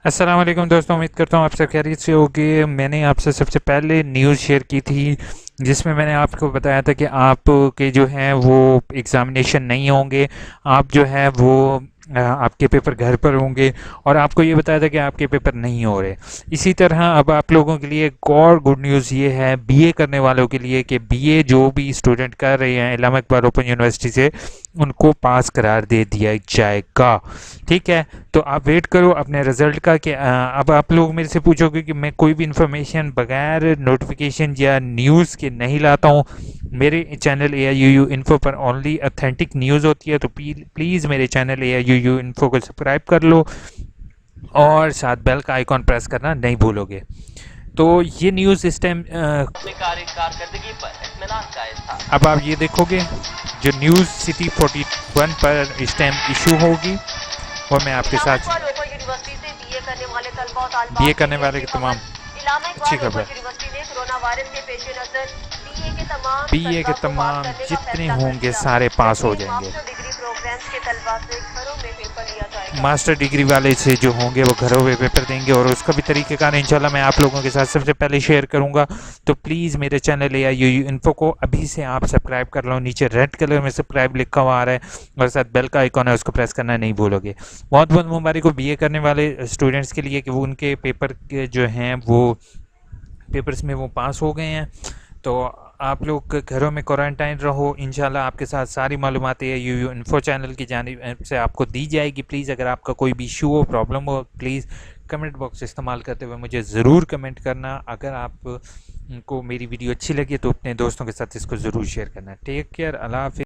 अस्सलाम वालेकुम दोस्तों, उम्मीद करता हूँ आप सब खैरियत से होगे। मैंने आपसे सबसे पहले न्यूज़ शेयर की थी जिसमें मैंने आपको बताया था कि आपके जो हैं वो एग्ज़ामिनेशन नहीं होंगे। आप जो है वो आपके पेपर घर पर होंगे और आपको ये बताया था कि आपके पेपर नहीं हो रहे। इसी तरह अब आप लोगों के लिए एक और गुड न्यूज़ ये है बीए करने वालों के लिए कि बीए जो भी स्टूडेंट कर रहे हैं इलामा इकबाल ओपन यूनिवर्सिटी से, उनको पास करार दे दिया जाएगा। ठीक है, तो आप वेट करो अपने रिजल्ट का कि अब आप लोग मेरे से पूछोगे कि मैं कोई भी इंफॉर्मेशन बगैर नोटिफिकेशन या न्यूज़ के नहीं लाता हूँ। मेरे channel A I you you info पर ओनली अथेंटिक न्यूज़ होती है, तो प्लीज़ मेरे channel A I you you info को सब्सक्राइब कर लो और साथ बेल का आइकॉन प्रेस करना नहीं भूलोगे। तो ये न्यूज़ इस टाइम अपनी कारकर्दगी पर इत्मीनान का इजहार। अब आप ये देखोगे जो न्यूज़ सिटी 41 पर इस टाइम इशू होगी वो मैं आपके इलामा साथ इकबाल ओपन यूनिवर्सिटी से बीए करने वाले तलबा और बीए तालिबात के करने लिए वाले अच्छी के खबर। तमाम इलामा अच्छी इकबाल खबर। ओपन यूनिवर्सिटी ने कोरोना वायरस के पेश नजर बीए के तमाम बीए के तलबा को माफ तमाम करने का जितने फैसला कर होंगे दिया। सारे पास हो जबकि जाएंगे। मास्टर डिग्री प्रोग्राम्स के तलबा से घरों में पेपर लिया जाएगा। मास्टर डिग्री वाले से जो होंगे वो घरों में पेपर देंगे और उसका भी तरीक़ेकार इंशाल्लाह मैं आप लोगों के साथ सबसे पहले शेयर करूंगा। तो प्लीज़ मेरे channel A I you you info को अभी से आप सब्सक्राइब कर लो। नीचे रेड कलर में सब्सक्राइब लिखा हुआ आ रहा है और साथ बेल का आइकॉन है, उसको प्रेस करना नहीं भूलोगे। बहुत बहुत मुबारक हो बीए करने वाले स्टूडेंट्स के लिए कि वो उनके पेपर के जो हैं वो पेपर्स में वो पास हो गए हैं। तो आप लोग घरों में क्वारंटाइन रहो, इंशाल्लाह आपके साथ सारी मालूमात ये यू इन्फो चैनल की जानिब से आपको दी जाएगी। प्लीज़ अगर आपका कोई भी इशू हो, प्रॉब्लम हो, प्लीज़ कमेंट बॉक्स इस्तेमाल करते हुए मुझे ज़रूर कमेंट करना। अगर आप को मेरी वीडियो अच्छी लगी तो अपने दोस्तों के साथ इसको ज़रूर शेयर करना। टेक केयर, अल्लाह हाफिज़।